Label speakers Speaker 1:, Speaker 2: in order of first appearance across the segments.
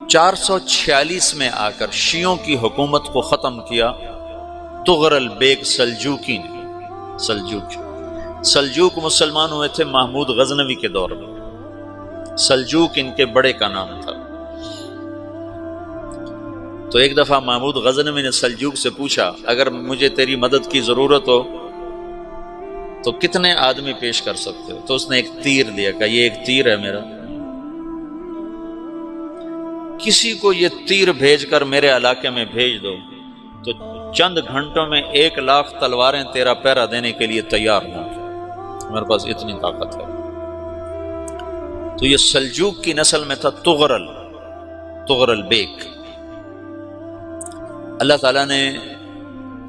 Speaker 1: 446 میں آ کر شیعوں کی حکومت کو ختم کیا تغرل بیگ سلجوکی نے۔ سلجوک مسلمان ہوئے تھے محمود غزنوی کے دور میں، سلجوک ان کے بڑے کا نام تھا۔ تو ایک دفعہ محمود غزنوی نے سلجوک سے پوچھا اگر مجھے تیری مدد کی ضرورت ہو تو کتنے آدمی پیش کر سکتے ہو؟ تو اس نے ایک تیر دیا، کہا یہ ایک تیر ہے میرا، کسی کو یہ تیر بھیج کر میرے علاقے میں بھیج دو تو چند گھنٹوں میں 1,00,000 تلواریں تیرا پہرا دینے کے لیے تیار ہوں، میرے پاس اتنی طاقت ہے۔ تو یہ سلجوک کی نسل میں تھا تغرل بیگ۔ اللہ تعالیٰ نے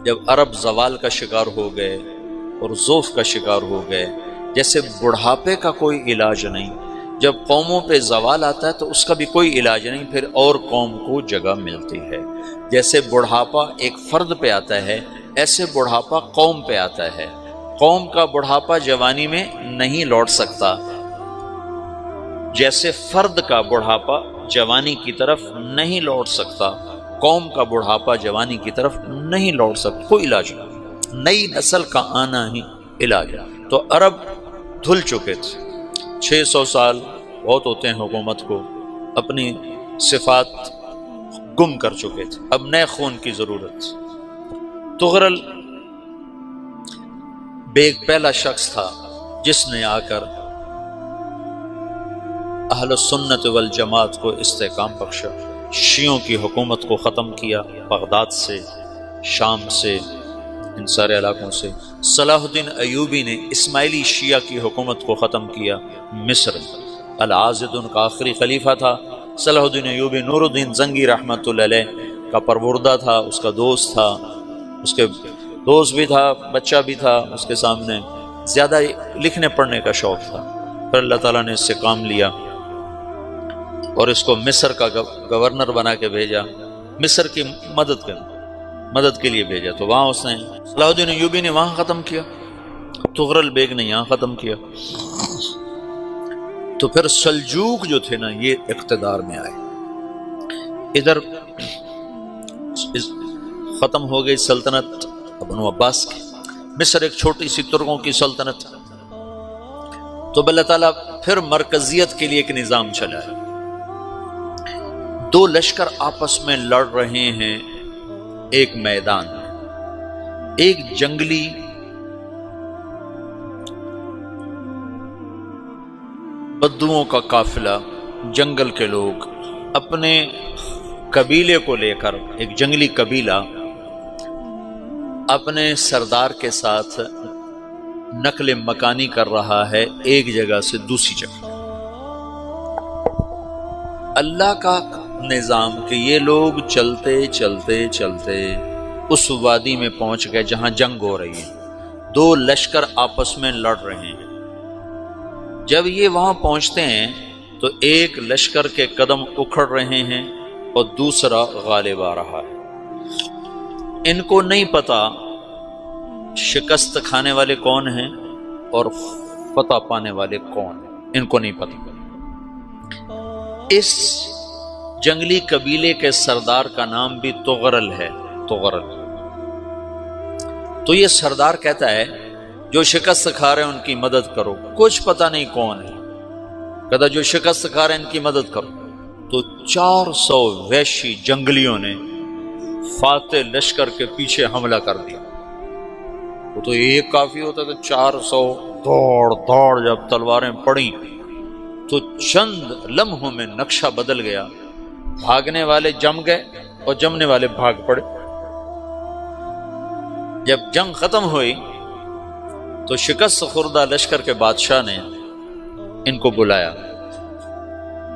Speaker 1: جب عرب زوال کا شکار ہو گئے اور ضعف کا شکار ہو گئے، جیسے بڑھاپے کا کوئی علاج نہیں، جب قوموں پہ زوال آتا ہے تو اس کا بھی کوئی علاج نہیں، پھر اور قوم کو جگہ ملتی ہے۔ جیسے بڑھاپا ایک فرد پہ آتا ہے، ایسے بڑھاپا قوم پہ آتا ہے۔ قوم کا بڑھاپا جوانی میں نہیں لوٹ سکتا، جیسے فرد کا بڑھاپا جوانی کی طرف نہیں لوٹ سکتا، قوم کا بڑھاپا جوانی کی طرف نہیں لوٹ سکتا، کوئی علاج نہیں، نئی نسل کا آنا ہی علاج ہے۔ تو عرب دھل چکے تھے، 600 سال بہت ہوتے ہیں حکومت کو، اپنی صفات گم کر چکے تھے، اب نئے خون کی ضرورت تھی۔ تغرل بیگ پہلا شخص تھا جس نے آ کر اہل سنت والجماعت کو استحکام بخشا، شیعوں کی حکومت کو ختم کیا، بغداد سے، شام سے، ان سارے علاقوں سے۔ صلاح الدین ایوبی نے اسماعیلی شیعہ کی حکومت کو ختم کیا، مصر۔ العاضد ان کا آخری خلیفہ تھا صلاح الدین ایوبی، نور الدین زنگی رحمۃ اللہ علیہ کا پروردہ تھا، اس کا دوست تھا، اس کے دوست بھی تھا، بچہ بھی تھا اس کے سامنے، زیادہ لکھنے پڑھنے کا شوق تھا۔ پھر اللہ تعالیٰ نے اس سے کام لیا اور اس کو مصر کا گورنر بنا کے بھیجا، مصر کی مدد کے لیے بھیجا۔ تو وہاں اس نے صلاح الدین ایوبی نے وہاں ختم کیا، تغرل بیگ نے یہاں ختم کیا۔ تو پھر سلجوک جو تھے نا یہ اقتدار میں آئے، ادھر ختم ہو گئی سلطنت بنو عباس کی، مصر ایک چھوٹی سی ترکوں کی سلطنت۔ تو اللہ تعالیٰ پھر مرکزیت کے لیے ایک نظام چلایا، دو لشکر آپس میں لڑ رہے ہیں ایک میدان میں، ایک جنگلی بدوؤں کا قافلہ، جنگل کے لوگ اپنے قبیلے کو لے کر، ایک جنگلی قبیلہ اپنے سردار کے ساتھ نقل مکانی کر رہا ہے ایک جگہ سے دوسری جگہ۔ اللہ کا نظام کہ یہ لوگ چلتے چلتے چلتے اس وادی میں پہنچ گئے جہاں جنگ ہو رہی ہے، دو لشکر آپس میں لڑ رہے ہیں۔ جب یہ وہاں پہنچتے ہیں تو ایک لشکر کے قدم اکھڑ رہے ہیں اور دوسرا غالب آ رہا ہے۔ ان کو نہیں پتا شکست کھانے والے کون ہیں اور فتح پانے والے کون ہیں، ان کو نہیں پتا۔ اس جنگلی قبیلے کے سردار کا نام بھی تغرل ہے، تغرل۔ تو یہ سردار کہتا ہے جو شکست کھا رہے ہیں ان کی مدد کرو، کچھ پتہ نہیں کون ہے، کہتا جو شکست کھا رہے ہیں ان کی مدد کرو۔ تو 400 وحشی جنگلیوں نے فاتح لشکر کے پیچھے حملہ کر دیا۔ وہ تو ایک کافی ہوتا تھا، 400 دوڑ جب تلواریں پڑیں تو چند لمحوں میں نقشہ بدل گیا، بھاگنے والے جم گئے اور جمنے والے بھاگ پڑے۔ جب جنگ ختم ہوئی تو شکست خوردہ لشکر کے بادشاہ نے ان کو بلایا،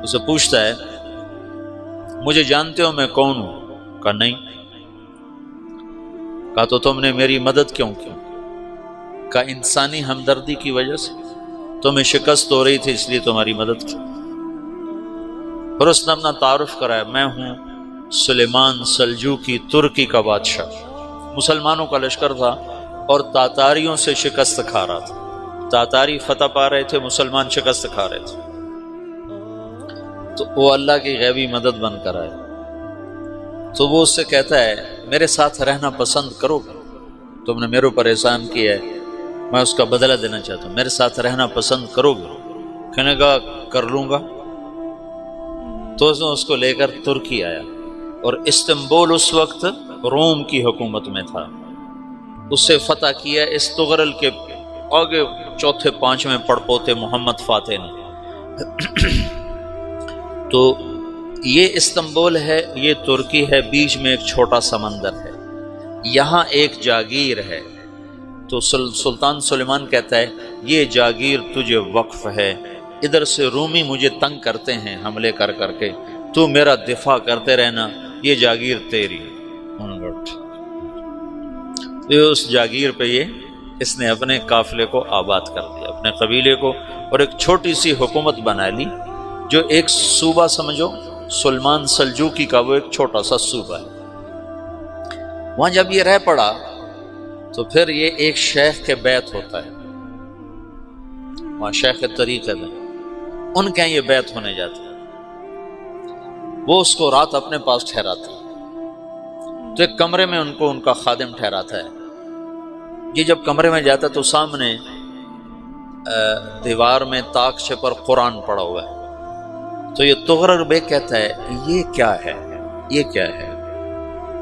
Speaker 1: اسے پوچھتا ہے مجھے جانتے ہو میں کون ہوں؟ کہا نہیں۔ کہا تو تم نے میری مدد کیوں کی؟ کہا انسانی ہمدردی کی وجہ سے، تمہیں شکست ہو رہی تھی اس لیے تمہاری مدد کی۔ پھر اس نے اپنا تعارف کرایا، میں ہوں سلیمان سلجوکی، ترکی کا بادشاہ۔ مسلمانوں کا لشکر تھا اور تاتاریوں سے شکست کھا رہا تھا، تاتاری فتح پا رہے تھے، مسلمان شکست کھا رہے تھے۔ تو وہ اللہ کی غیبی مدد بن کر آئے، تو وہ اس سے کہتا ہے میرے ساتھ رہنا پسند کرو گے؟ تم نے میرے اوپر احسان کیا ہے، میں اس کا بدلہ دینا چاہتا ہوں، میرے ساتھ رہنا پسند کرو گے؟ کہنے کا کر لوں گا۔ تو اس نے اس کو لے کر ترکی آیا، اور استنبول اس وقت روم کی حکومت میں تھا، اسے فتح کیا اس تغرل کے آگے چوتھے پانچویں پڑپوتے محمد فاتح نے۔ تو یہ استنبول ہے، یہ ترکی ہے، بیچ میں ایک چھوٹا سمندر ہے، یہاں ایک جاگیر ہے۔ تو سلطان سلیمان کہتا ہے یہ جاگیر تجھے وقف ہے، ادھر سے رومی مجھے تنگ کرتے ہیں حملے کر کر کے، تو میرا دفاع کرتے رہنا، یہ جاگیر تیری۔ اس جاگیر پہ اس نے اپنے قافلے کو آباد کر دیا، اپنے قبیلے کو، اور ایک چھوٹی سی حکومت بنا لی، جو ایک صوبہ سمجھو سلمان سلجوقی کا، وہ ایک چھوٹا سا صوبہ ہے۔ وہاں جب یہ رہ پڑا تو پھر یہ ایک شیخ کے بیت ہوتا ہے، وہاں شیخ طریقہ ہے، ان کے یہ بیت ہونے جاتا ہے، وہ اس کو رات اپنے پاس ٹھہراتا ہے، تو ایک کمرے میں ان کا خادم ٹھہراتا ہے۔ یہ جب کمرے میں جاتا ہے تو سامنے دیوار میں تاکچے پر قرآن پڑا ہوا ہے، تو یہ تغرل بیگ کہتا ہے یہ کیا ہے، یہ کیا ہے؟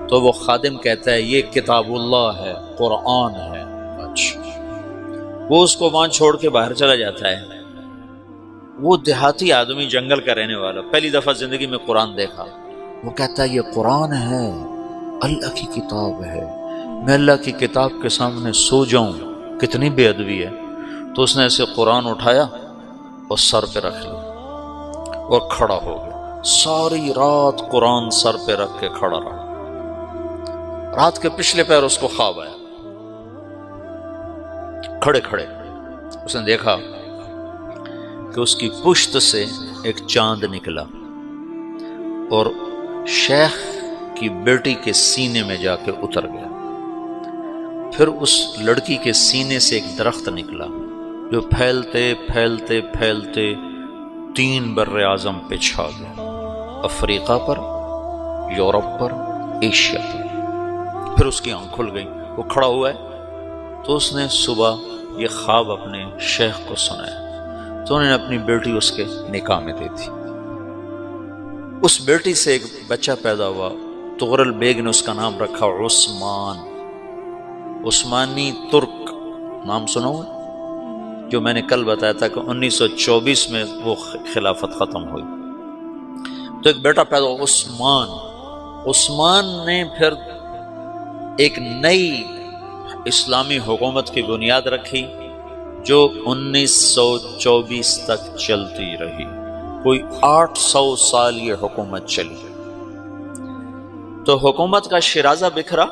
Speaker 1: تو وہ خادم کہتا ہے یہ کتاب اللہ ہے، قرآن ہے۔ اچھا، وہ اس کو وہاں چھوڑ کے باہر چلا جاتا ہے۔ وہ دیہاتی آدمی، جنگل کا رہنے والا، پہلی دفعہ زندگی میں قرآن دیکھا، وہ کہتا ہے یہ قرآن ہے، اللہ کی کتاب ہے، میں اللہ کی کتاب کے سامنے سو جاؤں، کتنی بے ادبی ہے۔ تو اس نے ایسے قرآن اٹھایا اور سر پہ رکھ لیا اور کھڑا ہو گیا، ساری رات قرآن سر پہ رکھ کے کھڑا رہا۔ رات کے پچھلے پہر اس کو خواب آیا، کھڑے کھڑے اس نے دیکھا کہ اس کی پشت سے ایک چاند نکلا اور شیخ کی بیٹی کے سینے میں جا کے اتر گیا، پھر اس لڑکی کے سینے سے ایک درخت نکلا جو پھیلتے پھیلتے پھیلتے 3 بر اعظم پہ چھا گیا، افریقہ پر، یورپ پر، ایشیا پر۔ پھر اس کی آنکھ کھل گئی، وہ کھڑا ہوا ہے، تو اس نے صبح یہ خواب اپنے شیخ کو سنایا، تو انہوں نے اپنی بیٹی اس کے نکاح میں دی تھی۔ اس بیٹی سے ایک بچہ پیدا ہوا، تغرل بیگ نے اس کا نام رکھا عثمان، عثمانی ترک نام سنا ہوا، جو میں نے کل بتایا تھا کہ 1924 میں وہ خلافت ختم ہوئی۔ تو ایک بیٹا پیدا ہوا عثمان۔ عثمان نے پھر ایک نئی اسلامی حکومت کی بنیاد رکھی جو 1924 تک چلتی رہی، کوئی 800 سال یہ حکومت چلی۔ تو حکومت کا شرازہ بکھرا،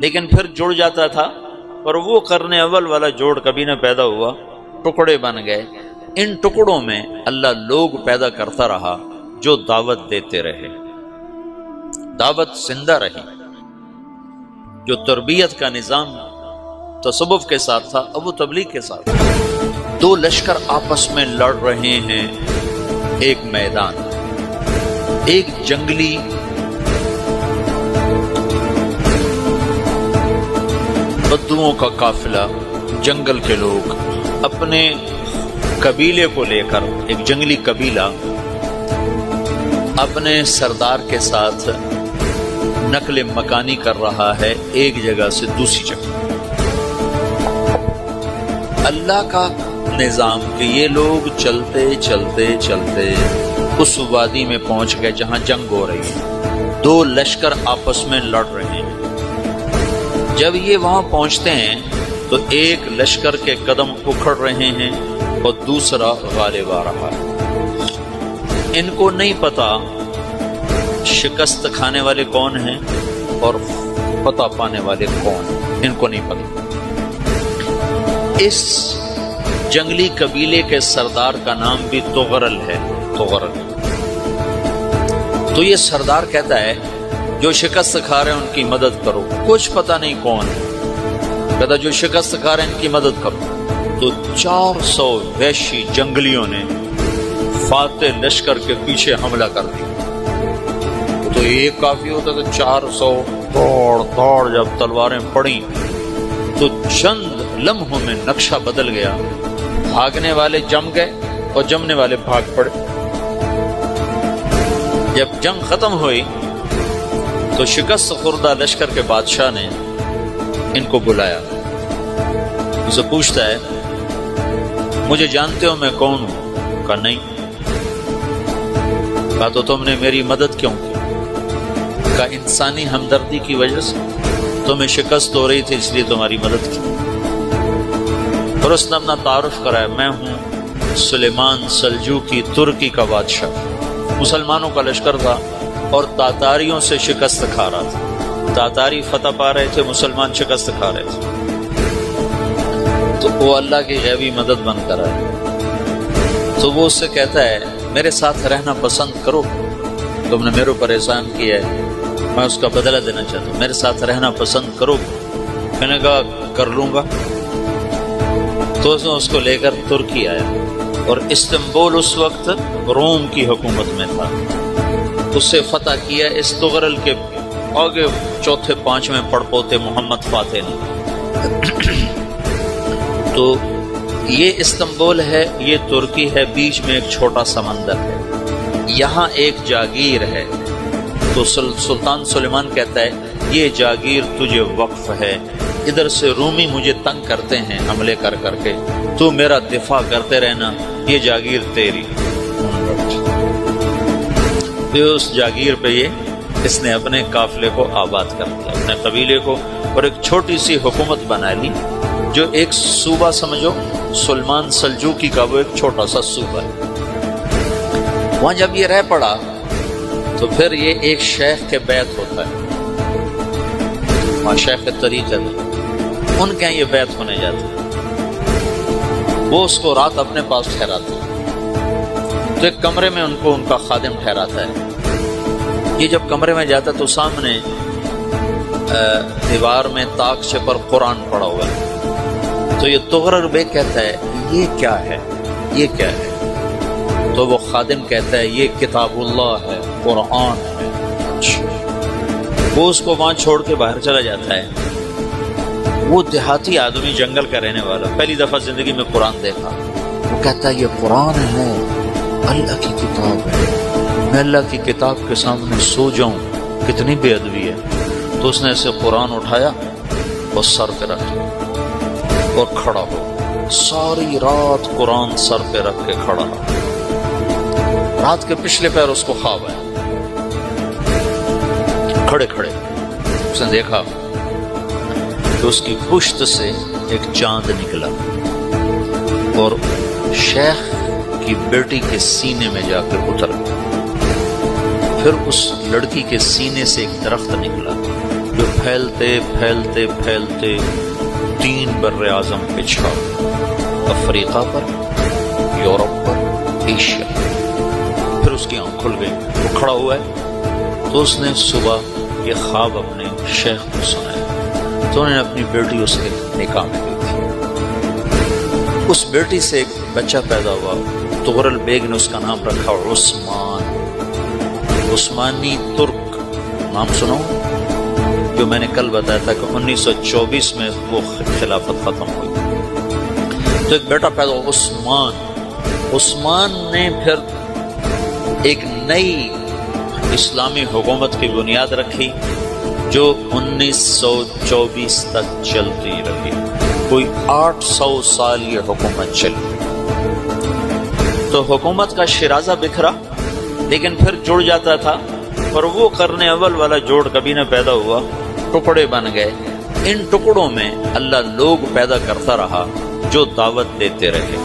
Speaker 1: لیکن پھر جڑ جاتا تھا، اور وہ قرن اول والا جوڑ کبھی نہ پیدا ہوا، ٹکڑے بن گئے۔ ان ٹکڑوں میں اللہ لوگ پیدا کرتا رہا جو دعوت دیتے رہے، دعوت زندہ رہی۔ جو تربیت کا نظام تصوف کے ساتھ تھا، اب وہ تبلیغ کے ساتھ۔ 2 لشکر آپس میں لڑ رہے ہیں ایک میدان، ایک جنگلی بدوؤں کا قافلہ، جنگل کے لوگ اپنے قبیلے کو لے کر، ایک جنگلی قبیلہ اپنے سردار کے ساتھ نقل مکانی کر رہا ہے ایک جگہ سے دوسری جگہ۔ اللہ کا نظام کہ یہ لوگ چلتے چلتے چلتے اس وادی میں پہنچ گئے جہاں جنگ ہو رہی ہے، 2 لشکر آپس میں لڑ رہے ہیں۔ جب یہ وہاں پہنچتے ہیں تو ایک لشکر کے قدم اکھڑ رہے ہیں اور دوسرا غالب آ رہا ہے۔ ان کو نہیں پتا شکست کھانے والے کون ہیں اور فتح پانے والے کون ہیں، ان کو نہیں پتا۔ اس جنگلی قبیلے کے سردار کا نام بھی تغرل ہے، تغرل۔ تو یہ سردار کہتا ہے جو شکست کھا رہے ہیں ان کی مدد کرو، کچھ پتہ نہیں کون ہے، کہتا جو شکست کھا رہے ہیں ان کی مدد کرو۔ تو 400 وحشی جنگلیوں نے فاتح لشکر کے پیچھے حملہ کر دیا تو ایک کافی ہوتا تو 400 دوڑ جب تلواریں پڑیں تو چند لمحوں میں نقشہ بدل گیا. بھاگنے والے جم گئے اور جمنے والے بھاگ پڑے. جب جنگ ختم ہوئی تو شکست خوردہ لشکر کے بادشاہ نے ان کو بلایا. اسے پوچھتا ہے مجھے جانتے ہو میں کون ہوں؟ کہا نہیں. کہا تو تم نے میری مدد کیوں کی؟ کہا انسانی ہمدردی کی وجہ سے تمہیں شکست ہو رہی تھی اس لیے تمہاری مدد کی. اور اس نے اپنا تعارف کرایا میں ہوں سلیمان سلجوقی ترکی کا بادشاہ. مسلمانوں کا لشکر تھا اور تاتاریوں سے شکست کھا رہا تھا. تاتاری فتح پا رہے تھے مسلمان شکست کھا رہے تھے. تو وہ اللہ کی غیبی مدد بن کر آئے. تو وہ اس سے کہتا ہے میرے ساتھ رہنا پسند کرو تم نے میرے اوپر احسان کیا ہے میں اس کا بدلہ دینا چاہتا ہوں میرے ساتھ رہنا پسند کرو. میں نے کہا کر لوں گا. تو اس نے اس کو لے کر ترکی آیا اور استنبول اس وقت روم کی حکومت میں تھا. اسے فتح کیا اس تغرل کے آگے چوتھے پانچویں پڑپوتے محمد فاتح نے. تو یہ استنبول ہے یہ ترکی ہے بیچ میں ایک چھوٹا سمندر ہے. یہاں ایک جاگیر ہے تو سلطان سلیمان کہتا ہے یہ جاگیر تجھے وقف ہے. ادھر سے رومی مجھے تنگ کرتے ہیں حملے کر کر کے تو میرا دفاع کرتے رہنا یہ جاگیر تیری. اس جاگیر پہ اس نے اپنے قافلے کو آباد کر دیا اپنے قبیلے کو اور ایک چھوٹی سی حکومت بنا لی جو ایک صوبہ سمجھو سلمان سلجوقی کا وہ ایک چھوٹا سا صوبہ ہے. وہاں جب یہ رہ پڑا تو پھر یہ ایک شیخ کے بیعت ہوتا ہے وہاں شیخ طریقہ ان کے یہ بیعت ہونے جاتے ہیں. وہ اس کو رات اپنے پاس ٹھہراتے ہیں تو ایک کمرے میں ان کو ان کا خادم ٹھہراتا ہے. یہ جب کمرے میں جاتا ہے تو سامنے دیوار میں تاکچے پر قرآن پڑا ہوا ہے. تو یہ تغرل بیگ کہتا ہے یہ کیا ہے یہ کیا ہے؟ تو وہ خادم کہتا ہے یہ کتاب اللہ ہے قرآن ہے. وہ اس کو وہاں چھوڑ کے باہر چلا جاتا ہے. وہ دیہاتی آدمی جنگل کا رہنے والا پہلی دفعہ زندگی میں قرآن دیکھا. وہ کہتا ہے یہ قرآن ہے اللہ کی کتاب ہے میں اللہ کی کتاب کے سامنے سو جاؤں کتنی بے ادبی ہے. تو اس نے اسے قرآن اٹھایا اور سر پہ رکھا اور کھڑا ہو ساری رات قرآن سر پہ رکھ کے کھڑا رہا. رات کے پچھلے پیر اس کو خواب آیا. کھڑے کھڑے اس نے دیکھا کہ اس کی پشت سے ایک چاند نکلا اور شیخ کی بیٹی کے سینے میں جا کر اتر گیا. پھر اس لڑکی کے سینے سے ایک درخت نکلا جو پھیلتے پھیلتے پھیلتے 3 بر اعظم پہ چھا افریقہ پر یورپ پر ایشیا. پھر اس کی آنکھ کھل گئی وہ کھڑا ہوا ہے. تو اس نے صبح یہ خواب اپنے شیخ کو سنایا تو انہوں نے اپنی بیٹی اس کے نکاح میں دی تھی. اس بیٹی سے ایک بچہ پیدا ہوا. تغرل بیگ نے اس کا نام رکھا عثمان. عثمانی ترک نام سنو جو میں نے کل بتایا تھا کہ 1924 میں وہ خلافت ختم ہوئی. تو ایک بیٹا پیدا ہوا عثمان. عثمان نے پھر ایک نئی اسلامی حکومت کی بنیاد رکھی جو 1924 تک چلتی رہی. کوئی 800 سال یہ حکومت چلی. تو حکومت کا شرازہ بکھرا لیکن پھر جڑ جاتا تھا اور وہ قرن اول والا جوڑ کبھی نہ پیدا ہوا. ٹکڑے بن گئے. ان ٹکڑوں میں اللہ لوگ پیدا کرتا رہا جو دعوت دیتے رہے.